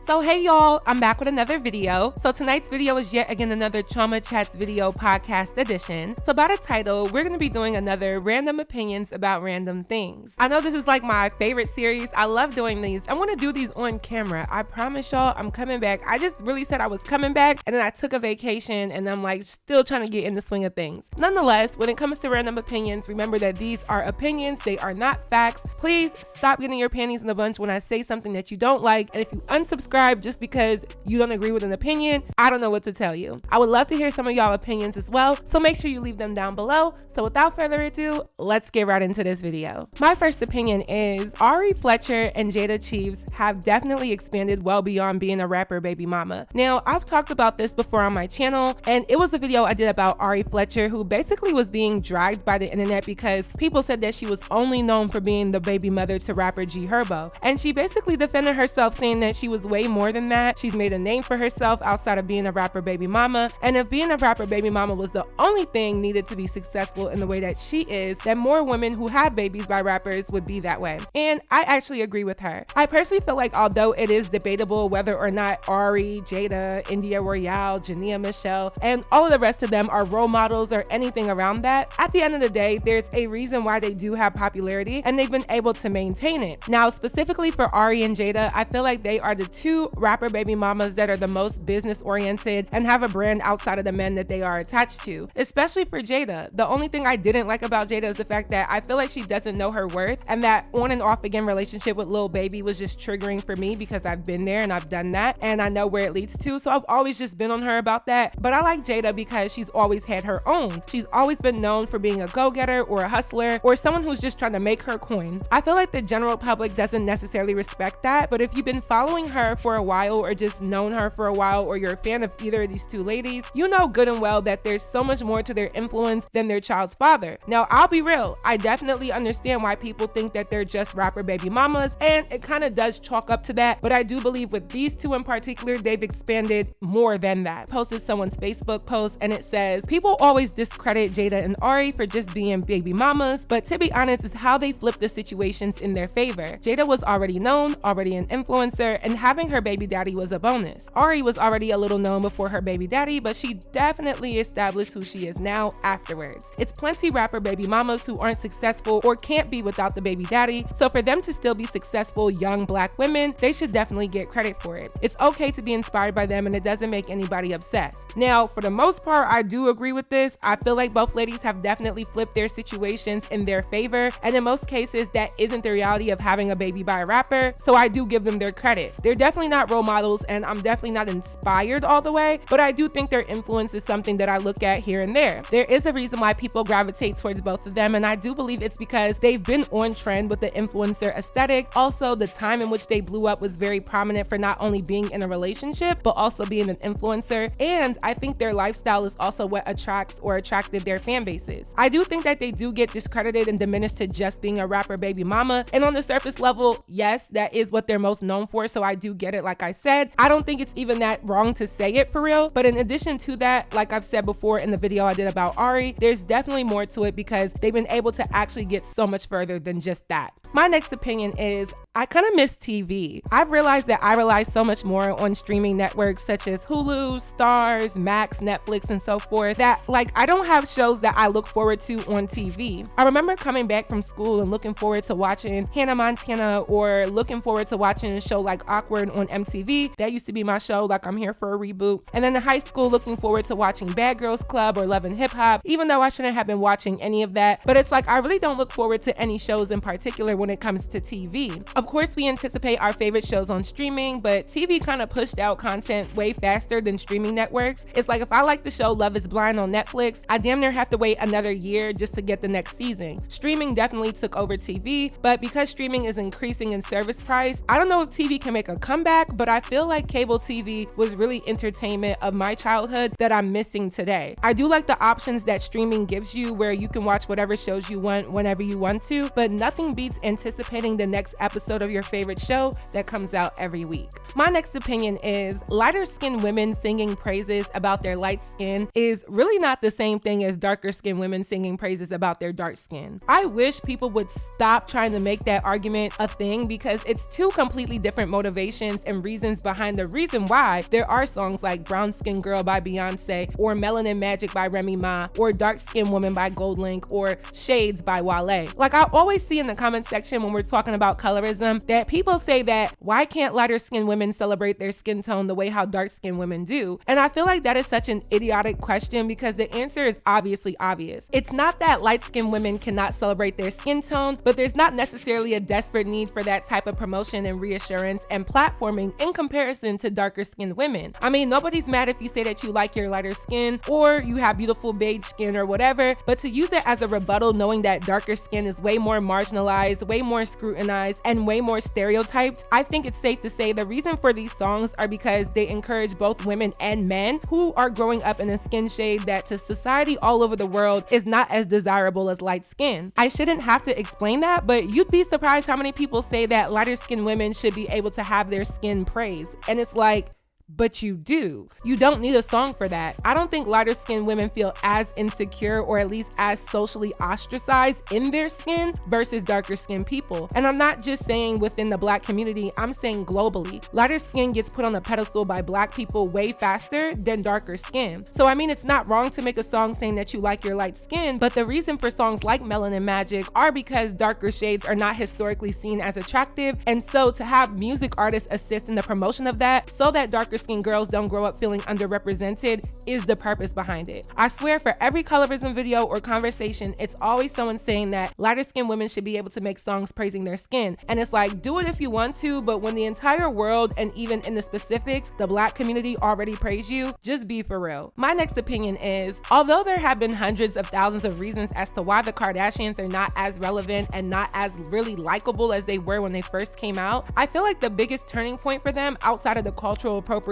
So hey y'all, I'm back with another video. So tonight's video is yet again another Chioma Chats video podcast edition. So by the title, we're going to be doing another random opinions about random things. I know this is like my favorite series. I love doing these. I want to do these on camera. I promise y'all I'm coming back. I just really said I was coming back and then I took a vacation and I'm like still trying to get in the swing of things. Nonetheless, when it comes to random opinions, remember that these are opinions. They are not facts. Please stop getting your panties in a bunch when I say something that you don't like. And if you unsubscribe just because you don't agree with an opinion, I don't know what to tell you. I would love to hear some of y'all opinions as well, so make sure you leave them down below. So without further ado, let's get right into this video. My first opinion is Ari Fletcher and Jayda Chiefs have definitely expanded well beyond being a rapper baby mama. Now, I've talked about this before on my channel, and it was a video I did about Ari Fletcher, who basically was being dragged by the internet because people said that she was only known for being the baby mother to rapper G Herbo. And she basically defended herself, saying that she was way more than that. She's made a name for herself outside of being a rapper baby mama, and if being a rapper baby mama was the only thing needed to be successful in the way that she is, then more women who have babies by rappers would be that way. And I actually agree with her. I personally feel like although it is debatable whether or not Ari, Jayda, India Royale, Jania Michelle, and all of the rest of them are role models or anything around that, at the end of the day, there's a reason why they do have popularity and they've been able to maintain it. Now, specifically for Ari and Jayda, I feel like they are the two rapper baby mamas that are the most business oriented and have a brand outside of the men that they are attached to. Especially for Jayda. The only thing I didn't like about Jayda is the fact that I feel like she doesn't know her worth, and that on and off again relationship with Lil Baby was just triggering for me because I've been there and I've done that and I know where it leads to. So I've always just been on her about that. But I like Jayda because she's always had her own. She's always been known for being a go-getter or a hustler or someone who's just trying to make her coin. I feel like the general public doesn't necessarily respect that, but if you've been following her for a while or just known her for a while, or you're a fan of either of these two ladies, you know good and well that there's so much more to their influence than their child's father. Now, I'll be real, I definitely understand why people think that they're just rapper baby mamas, and it kind of does chalk up to that, but I do believe with these two in particular, they've expanded more than that. Posted someone's Facebook post and it says, people always discredit Jayda and Ari for just being baby mamas, but to be honest, it's how they flip the situations in their favor. Jayda was already known, already an influencer, and having her baby daddy was a bonus. Ari was already a little known before her baby daddy, but she definitely established who she is now afterwards. It's plenty rapper baby mamas who aren't successful or can't be without the baby daddy, so for them to still be successful young black women, they should definitely get credit for it. It's okay to be inspired by them and it doesn't make anybody obsessed. Now, for the most part, I do agree with this. I feel like both ladies have definitely flipped their situations in their favor, and in most cases, that isn't the reality of having a baby by a rapper, so I do give them their credit. They're definitely not role models, and I'm definitely not inspired all the way, but I do think their influence is something that I look at here and there. There is a reason why people gravitate towards both of them, and I do believe it's because they've been on trend with the influencer aesthetic. Also, the time in which they blew up was very prominent for not only being in a relationship, but also being an influencer, and I think their lifestyle is also what attracts or attracted their fan bases. I do think that they do get discredited and diminished to just being a rapper baby mama, and on the surface level, yes, that is what they're most known for, so I do get it. Like I said, I don't think it's even that wrong to say it for real, but in addition to that, like I've said before in the video I did about Ari, there's definitely more to it because they've been able to actually get so much further than just that. My next opinion is I kind of miss TV. I've realized that I rely so much more on streaming networks such as Hulu, Starz, Max, Netflix, and so forth that like I don't have shows that I look forward to on TV. I remember coming back from school and looking forward to watching Hannah Montana or looking forward to watching a show like Awkward on MTV. That used to be my show, like I'm here for a reboot. And then in high school, looking forward to watching Bad Girls Club or Love and Hip Hop, even though I shouldn't have been watching any of that. But it's like I really don't look forward to any shows in particular when it comes to TV. Of course, we anticipate our favorite shows on streaming, but TV kind of pushed out content way faster than streaming networks. It's like if I like the show Love is Blind on Netflix, I damn near have to wait another year just to get the next season. Streaming definitely took over TV, but because streaming is increasing in service price, I don't know if TV can make a comeback, but I feel like cable TV was really entertainment of my childhood that I'm missing today. I do like the options that streaming gives you where you can watch whatever shows you want whenever you want to, but nothing beats anticipating the next episode of your favorite show that comes out every week. My next opinion is lighter skinned women singing praises about their light skin is really not the same thing as darker skinned women singing praises about their dark skin. I wish people would stop trying to make that argument a thing because it's two completely different motivations and reasons behind the reason why there are songs like Brown Skin Girl by Beyonce or Melanin Magic by Remy Ma or Dark Skin Woman by GoldLink or Shades by Wale. Like I always see in the comment section when we're talking about colorism that people say that why can't lighter skinned women celebrate their skin tone the way how dark skinned women do? And I feel like that is such an idiotic question because the answer is obviously obvious. It's not that light skinned women cannot celebrate their skin tone, but there's not necessarily a desperate need for that type of promotion and reassurance and platforming in comparison to darker skinned women. I mean, nobody's mad if you say that you like your lighter skin or you have beautiful beige skin or whatever, but to use it as a rebuttal knowing that darker skin is way more marginalized, way more scrutinized, and way more stereotyped, I think it's safe to say the reason for these songs are because they encourage both women and men who are growing up in a skin shade that to society all over the world is not as desirable as light skin. I shouldn't have to explain that, but you'd be surprised how many people say that lighter skinned women should be able to have their skin praised. And it's like, but you do. You don't need a song for that. I don't think lighter skinned women feel as insecure or at least as socially ostracized in their skin versus darker skinned people. And I'm not just saying within the Black community, I'm saying globally. Lighter skin gets put on a pedestal by Black people way faster than darker skin. So I mean, it's not wrong to make a song saying that you like your light skin, but the reason for songs like Melanin Magic are because darker shades are not historically seen as attractive. And so to have music artists assist in the promotion of that so that darker skinned girls don't grow up feeling underrepresented is the purpose behind it. I swear for every colorism video or conversation, it's always someone saying that lighter skinned women should be able to make songs praising their skin. And it's like, do it if you want to, but when the entire world and even in the specifics, the Black community already praise you, just be for real. My next opinion is, although there have been hundreds of thousands of reasons as to why the Kardashians are not as relevant and not as really likable as they were when they first came out, I feel like the biggest turning point for them outside of the cultural appropriation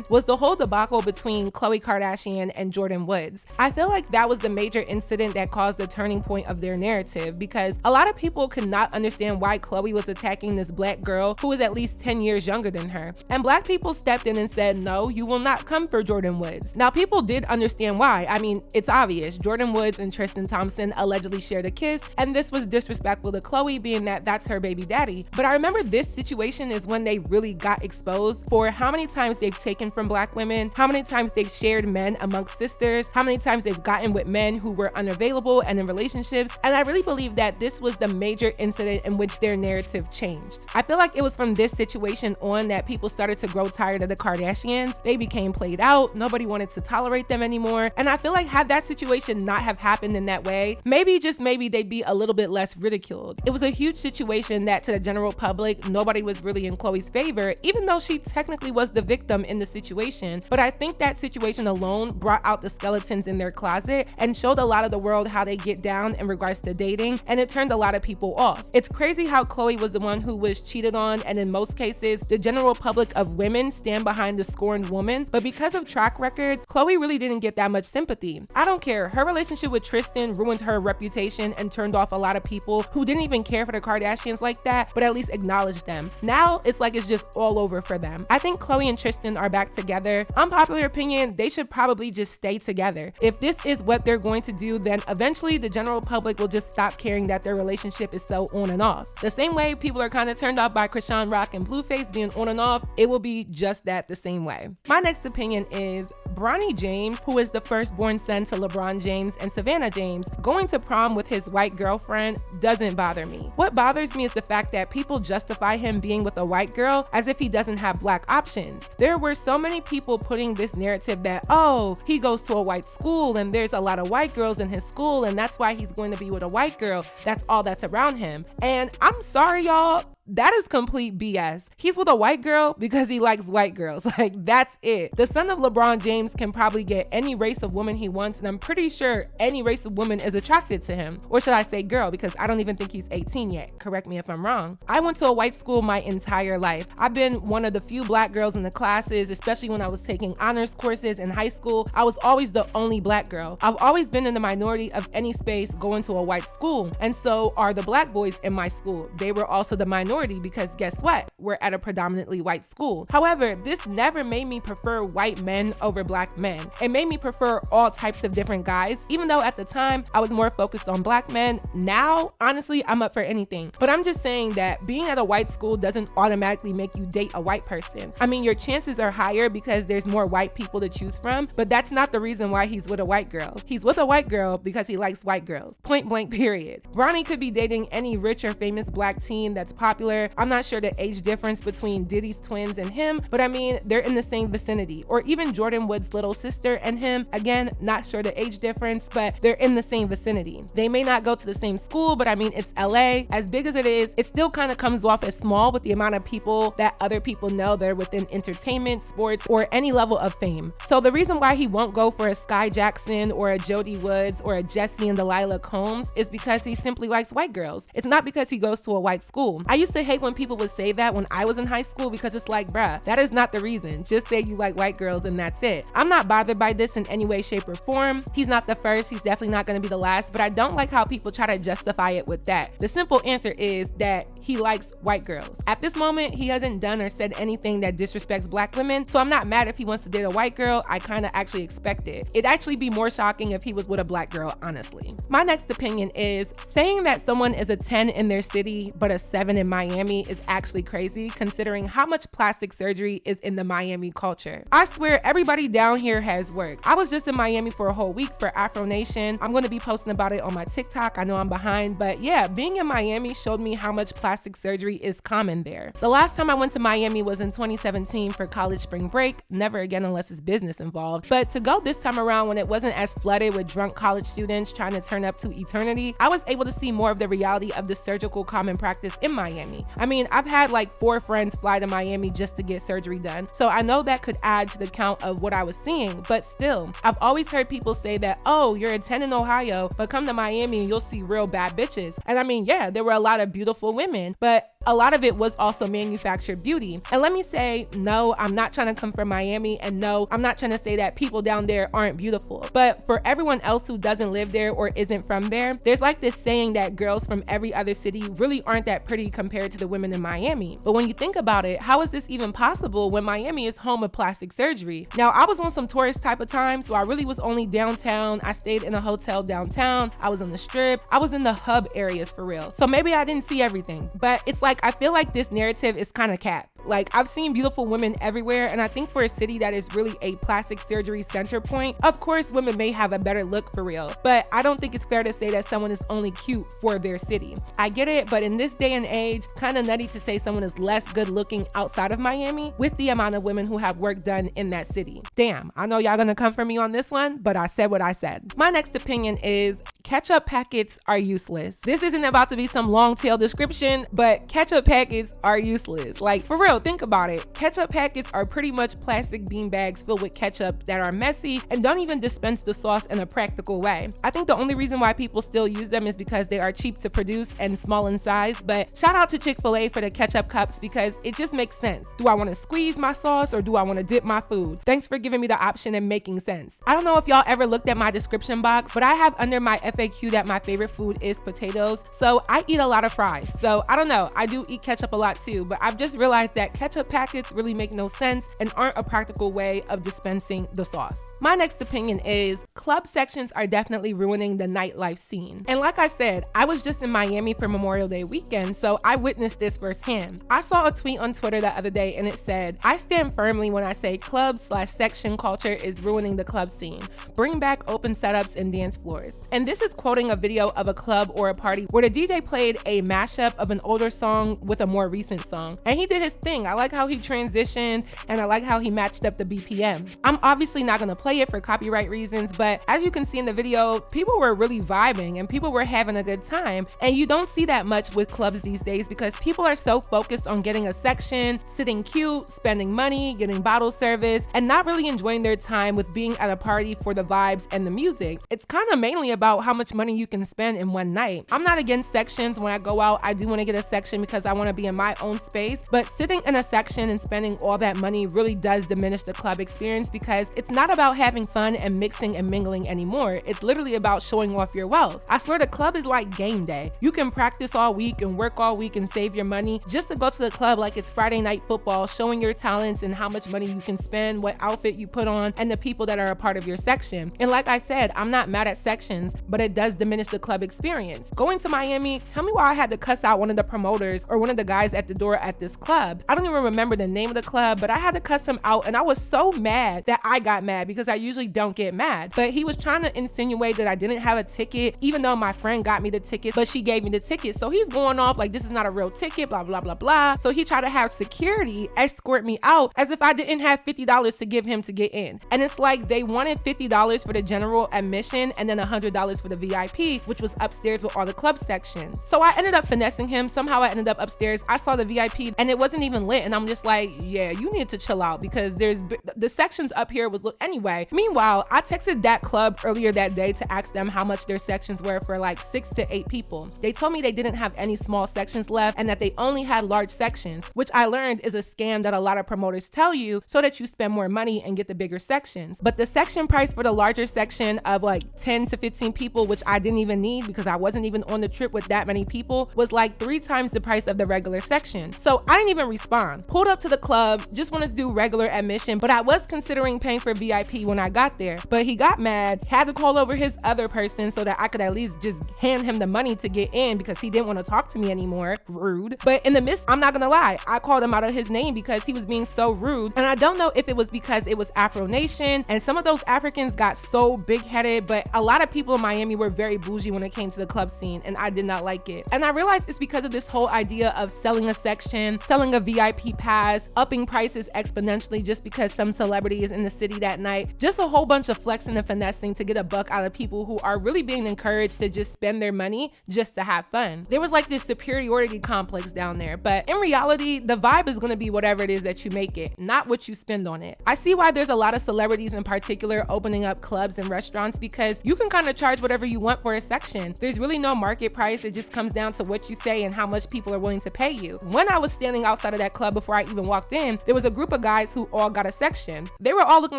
was the whole debacle between Khloe Kardashian and Jordyn Woods. I feel like that was the major incident that caused the turning point of their narrative because a lot of people could not understand why Khloe was attacking this Black girl who was at least 10 years younger than her. And Black people stepped in and said, no, you will not come for Jordyn Woods. Now, people did understand why. I mean, it's obvious. Jordyn Woods and Tristan Thompson allegedly shared a kiss, and this was disrespectful to Khloe being that that's her baby daddy. But I remember this situation is when they really got exposed for how many times they've taken from Black women, how many times they've shared men amongst sisters, how many times they've gotten with men who were unavailable and in relationships. And I really believe that this was the major incident in which their narrative changed. I feel like it was from this situation on that people started to grow tired of the Kardashians. They became played out. Nobody wanted to tolerate them anymore. And I feel like had that situation not have happened in that way, maybe, just maybe, they'd be a little bit less ridiculed. It was a huge situation that to the general public, nobody was really in Khloe's favor, even though she technically was the victim in the situation. But I think that situation alone brought out the skeletons in their closet and showed a lot of the world how they get down in regards to dating, and it turned a lot of people off. It's crazy how Khloe was the one who was cheated on, and in most cases, the general public of women stand behind the scorned woman, but because of track record, Khloe really didn't get that much sympathy. I don't care. Her relationship with Tristan ruined her reputation and turned off a lot of people who didn't even care for the Kardashians like that, but at least acknowledged them. Now, it's like it's just all over for them. I think Khloe and Tristan are back together. Unpopular opinion, they should probably just stay together. If this is what they're going to do, then eventually the general public will just stop caring that their relationship is so on and off. The same way people are kind of turned off by Krishan Rock and Blueface being on and off, it will be just that the same way. My next opinion is Bronny James, who is the firstborn son to LeBron James and Savannah James, going to prom with his white girlfriend doesn't bother me. What bothers me is the fact that people justify him being with a white girl as if he doesn't have Black options. There were so many people putting this narrative that, oh, he goes to a white school and there's a lot of white girls in his school and that's why he's going to be with a white girl. That's all that's around him. And I'm sorry, y'all, that is complete BS. He's with a white girl because he likes white girls. Like, that's it. The son of LeBron James can probably get any race of woman he wants, and I'm pretty sure any race of woman is attracted to him. Or should I say girl, because I don't even think he's 18 yet. Correct me if I'm wrong. I went to a white school my entire life. I've been one of the few black girls in the classes, especially when I was taking honors courses in high school. I was always the only black girl. I've always been in the minority of any space going to a white school, and so are the black boys in my school. They were also the minority because guess what? We're at a predominantly white school. However, this never made me prefer white men over black men. It made me prefer all types of different guys, even though at the time I was more focused on black men. Now, honestly, I'm up for anything. But I'm just saying that being at a white school doesn't automatically make you date a white person. I mean, your chances are higher because there's more white people to choose from, but that's not the reason why he's with a white girl. He's with a white girl because he likes white girls. Point blank, period. Bronny could be dating any rich or famous black teen that's popular. I'm not sure the age difference between Diddy's twins and him, but I mean, they're in the same vicinity. Or even Jordyn Wood's little sister and him. Again, not sure the age difference, but they're in the same vicinity. They may not go to the same school, but I mean, it's LA. As big as it is, it still kind of comes off as small with the amount of people that other people know that are within entertainment, sports, or any level of fame. So the reason why he won't go for a Sky Jackson or a Jodie Woods or a Jesse and Delilah Combs is because he simply likes white girls. It's not because he goes to a white school. I used to hate when people would say that when I was in high school because it's like, bruh, that is not the reason. Just say you like white girls and that's it. I'm not bothered by this in any way, shape, or form. He's not the first. He's definitely not going to be the last, but I don't like how people try to justify it with that. The simple answer is that he likes white girls. At this moment, he hasn't done or said anything that disrespects black women, so I'm not mad if he wants to date a white girl. I kind of actually expect it. It'd actually be more shocking if he was with a black girl, honestly. My next opinion is saying that someone is a 10 in their city but a 7 in Miami is actually crazy considering how much plastic surgery is in the Miami culture. I swear everybody down here has work. I was just in Miami for a whole week for Afro Nation. I'm going to be posting about it on my TikTok. I know I'm behind, but yeah, being in Miami showed me how much plastic surgery is common there. The last time I went to Miami was in 2017 for college spring break. Never again unless it's business involved. But to go this time around when it wasn't as flooded with drunk college students trying to turn up to eternity, I was able to see more of the reality of the surgical common practice in Miami. I mean, I've had like 4 friends fly to Miami just to get surgery done, so I know that could add to the count of what I was seeing, but still, I've always heard people say that, oh, you're a 10 in Ohio, but come to Miami and you'll see real bad bitches. And I mean, yeah, there were a lot of beautiful women, but a lot of it was also manufactured beauty. And let me say, no, I'm not trying to come from Miami, and no, I'm not trying to say that people down there aren't beautiful. But for everyone else who doesn't live there or isn't from there, there's like this saying that girls from every other city really aren't that pretty compared to the women in Miami. But when you think about it, how is this even possible when Miami is home of plastic surgery? Now, I was on some tourist type of time, so I really was only downtown. I stayed in a hotel downtown. I was on the strip. I was in the hub areas for real. So maybe I didn't see everything, but it's like, I feel like this narrative is kind of cap. Like, I've seen beautiful women everywhere, and I think for a city that is really a plastic surgery center point, of course women may have a better look for real, but I don't think it's fair to say that someone is only cute for their city. I get it, but in this day and age, kind of nutty to say someone is less good looking outside of Miami with the amount of women who have work done in that city. Damn, I know y'all gonna come for me on this one, but I said what I said. My next opinion is ketchup packets are useless. This isn't about to be some long tail description, but ketchup packets are useless. Like, for real, think about it. Ketchup packets are pretty much plastic bean bags filled with ketchup that are messy and don't even dispense the sauce in a practical way. I think the only reason why people still use them is because they are cheap to produce and small in size, but shout out to Chick-fil-A for the ketchup cups because it just makes sense. Do I want to squeeze my sauce or do I want to dip my food? Thanks for giving me the option and making sense. I don't know if y'all ever looked at my description box, but I have under my FAQ that my favorite food is potatoes, so I eat a lot of fries. So I don't know, I do eat ketchup a lot too, but I've just realized that ketchup packets really make no sense and aren't a practical way of dispensing the sauce. My next opinion is club sections are definitely ruining the nightlife scene. And like I said, I was just in Miami for Memorial Day weekend, so I witnessed this firsthand. I saw a tweet on Twitter the other day and it said, I stand firmly when I say club/section culture is ruining the club scene. Bring back open setups and dance floors. And this is quoting a video of a club or a party where the DJ played a mashup of an older song with a more recent song. And he did his thing. thing. I like how he transitioned, and I like how he matched up the BPMs. I'm obviously not gonna play it for copyright reasons, but as you can see in the video, people were really vibing and people were having a good time. And you don't see that much with clubs these days because people are so focused on getting a section, sitting cute, spending money, getting bottle service, and not really enjoying their time with being at a party for the vibes and the music. It's kind of mainly about how much money you can spend in one night. I'm not against sections. When I go out, I do want to get a section because I want to be in my own space, but sitting in a section and spending all that money really does diminish the club experience because it's not about having fun and mixing and mingling anymore. It's literally about showing off your wealth. I swear the club is like game day. You can practice all week and work all week and save your money just to go to the club like it's Friday night football, showing your talents and how much money you can spend, what outfit you put on, and the people that are a part of your section. And like I said, I'm not mad at sections, but it does diminish the club experience. Going to Miami, tell me why I had to cuss out one of the promoters or one of the guys at the door at this club. I don't even remember the name of the club, but I had to cuss him out, and I was so mad that I got mad because I usually don't get mad. But he was trying to insinuate that I didn't have a ticket, even though my friend got me the ticket, but she gave me the ticket. So he's going off like this is not a real ticket, blah, blah, blah, blah. So he tried to have security escort me out as if I didn't have $50 to give him to get in. And it's like they wanted $50 for the general admission and then $100 for the VIP, which was upstairs with all the club sections. So I ended up finessing him. Somehow I ended up upstairs. I saw the VIP and it wasn't even lit. And I'm just like, yeah, you need to chill out because there's the sections up here was anyway. Meanwhile, I texted that club earlier that day to ask them how much their sections were for like 6 to 8 people. They told me they didn't have any small sections left and that they only had large sections, which I learned is a scam that a lot of promoters tell you so that you spend more money and get the bigger sections. But the section price for the larger section of like 10 to 15 people, which I didn't even need because I wasn't even on the trip with that many people, was like 3 times the price of the regular section. So I didn't even respond. Pulled up to the club, just wanted to do regular admission, but I was considering paying for VIP when I got there. But he got mad, had to call over his other person so that I could at least just hand him the money to get in because he didn't want to talk to me anymore. Rude. But in the midst, I'm not gonna lie, I called him out of his name because he was being so rude. And I don't know if it was because it was Afro Nation and some of those Africans got so big-headed, but a lot of people in Miami were very bougie when it came to the club scene and I did not like it. And I realized it's because of this whole idea of selling a section, selling a VIP pass, upping prices exponentially just because some celebrity is in the city that night. Just a whole bunch of flexing and finessing to get a buck out of people who are really being encouraged to just spend their money just to have fun. There was like this superiority complex down there, but in reality, the vibe is gonna be whatever it is that you make it, not what you spend on it. I see why there's a lot of celebrities in particular opening up clubs and restaurants because you can kind of charge whatever you want for a section. There's really no market price. It just comes down to what you say and how much people are willing to pay you. When I was standing outside of that club before I even walked in, there was a group of guys who all got a section. They were all looking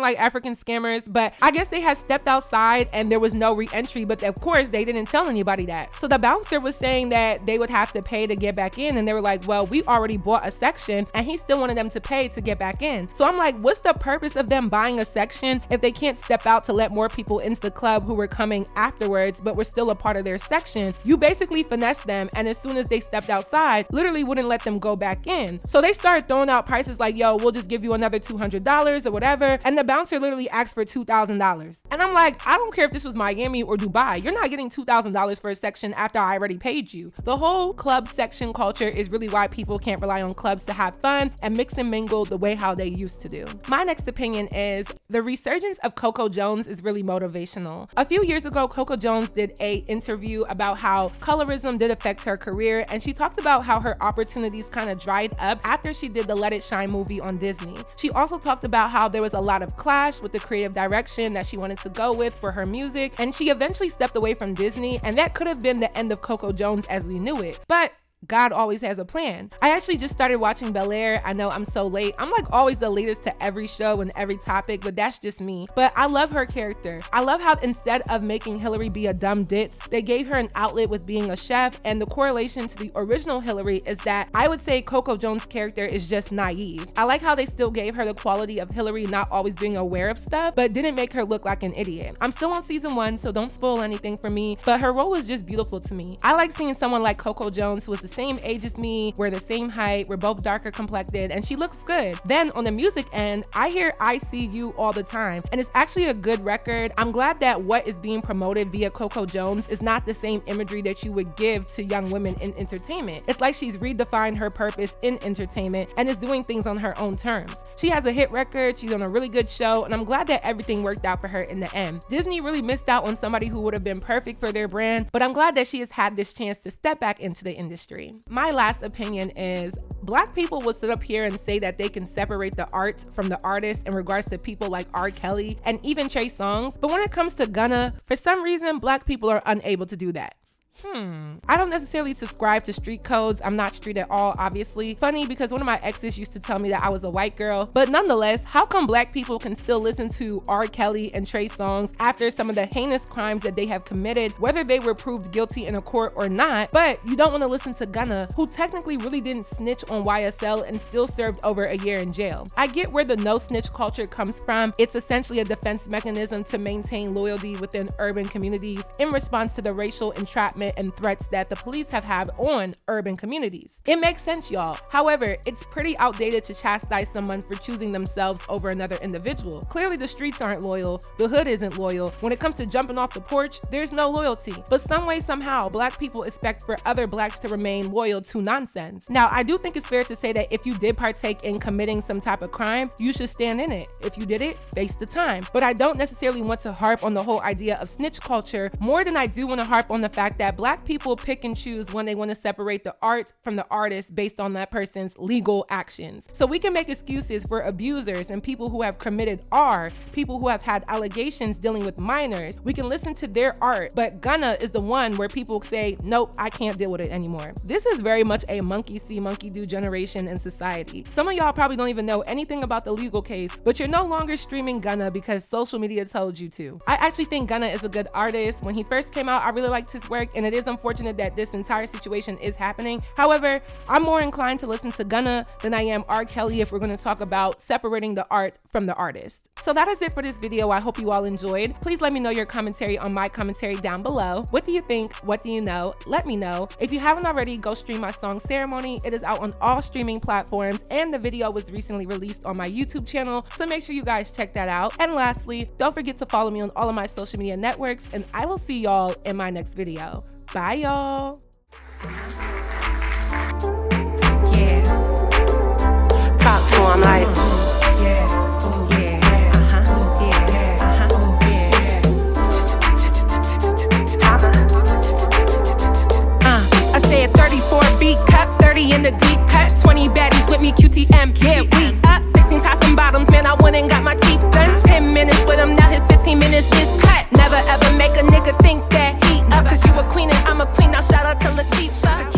like African scammers, but I guess they had stepped outside and there was no re-entry, but of course they didn't tell anybody that. So the bouncer was saying that they would have to pay to get back in, and they were like, well, we already bought a section, and he still wanted them to pay to get back in. So I'm like, what's the purpose of them buying a section if they can't step out to let more people into the club who were coming afterwards but were still a part of their section? You basically finessed them, and as soon as they stepped outside, literally wouldn't let them go back in. So they started throwing out prices like, yo, we'll just give you another $200 or whatever, and the bouncer literally asked for $2,000. And I'm like, I don't care if this was Miami or Dubai, you're not getting $2,000 for a section after I already paid you. The whole club section culture is really why people can't rely on clubs to have fun and mix and mingle the way how they used to do. My next opinion is the resurgence of CoCo Jones is really motivational. A few years ago, CoCo Jones did an interview about how colorism did affect her career, and she talked about how her opportunities kind of dried up after she did the Let It Shine movie on Disney. She also talked about how there was a lot of clash with the creative direction that she wanted to go with for her music, and she eventually stepped away from Disney, and that could have been the end of CoCo Jones as we knew it. But God always has a plan. I actually just started watching Bel-Air. I know I'm so late. I'm like always the latest to every show and every topic, but that's just me. But I love her character. I love how instead of making Hillary be a dumb ditz, they gave her an outlet with being a chef, and the correlation to the original Hillary is that I would say CoCo Jones' character is just naive. I like how they still gave her the quality of Hillary not always being aware of stuff, but didn't make her look like an idiot. I'm still on season 1, so don't spoil anything for me, but her role is just beautiful to me. I like seeing someone like CoCo Jones, who is the same age as me, we're the same height, we're both darker complected, and she looks good. Then on the music end, I hear I See You all the time, and it's actually a good record. I'm glad that what is being promoted via CoCo Jones is not the same imagery that you would give to young women in entertainment. It's like she's redefined her purpose in entertainment and is doing things on her own terms. She has a hit record, she's on a really good show, and I'm glad that everything worked out for her in the end. Disney really missed out on somebody who would have been perfect for their brand, but I'm glad that she has had this chance to step back into the industry. My last opinion is Black people will sit up here and say that they can separate the art from the artist in regards to people like R. Kelly and even Trey Songz, but when it comes to Gunna, for some reason, Black people are unable to do that. I don't necessarily subscribe to street codes. I'm not street at all, obviously. Funny because one of my exes used to tell me that I was a white girl. But nonetheless, how come Black people can still listen to R. Kelly and Trey Songz after some of the heinous crimes that they have committed, whether they were proved guilty in a court or not, but you don't want to listen to Gunna, who technically really didn't snitch on YSL and still served over a year in jail? I get where the no snitch culture comes from. It's essentially a defense mechanism to maintain loyalty within urban communities in response to the racial entrapment and threats that the police have had on urban communities. It makes sense, y'all. However, it's pretty outdated to chastise someone for choosing themselves over another individual. Clearly, the streets aren't loyal, the hood isn't loyal. When it comes to jumping off the porch, there's no loyalty. But some way, somehow, Black people expect for other Blacks to remain loyal to nonsense. Now, I do think it's fair to say that if you did partake in committing some type of crime, you should stand in it. If you did it, face the time. But I don't necessarily want to harp on the whole idea of snitch culture more than I do want to harp on the fact that Black people pick and choose when they want to separate the art from the artist based on that person's legal actions. So we can make excuses for abusers and people who have committed people who have had allegations dealing with minors. We can listen to their art, but Gunna is the one where people say, nope, I can't deal with it anymore. This is very much a monkey see, monkey do generation in society. Some of y'all probably don't even know anything about the legal case, but you're no longer streaming Gunna because social media told you to. I actually think Gunna is a good artist. When he first came out, I really liked his work, and it is unfortunate that this entire situation is happening. However, I'm more inclined to listen to Gunna than I am R. Kelly if we're going to talk about separating the art from the artist. So that is it for this video. I hope you all enjoyed. Please let me know your commentary on my commentary down below. What do you think? What do you know? Let me know. If you haven't already, go stream my song Ceremony. It is out on all streaming platforms, and the video was recently released on my YouTube channel, so make sure you guys check that out. And lastly, don't forget to follow me on all of my social media networks, and I will see y'all in my next video. Bye, y'all. Yeah. Talk to him like, I said 34 B cup, 30 in the deep cut, 20 baddies with me, QTM, yeah, we up. 16 tops and bottoms, man, I went and got my teeth done. 10 minutes with him, now his 15 minutes is cut. Never ever make a nigga think that he up, cause you a queen and I'm a queen, now shout out to Latifah.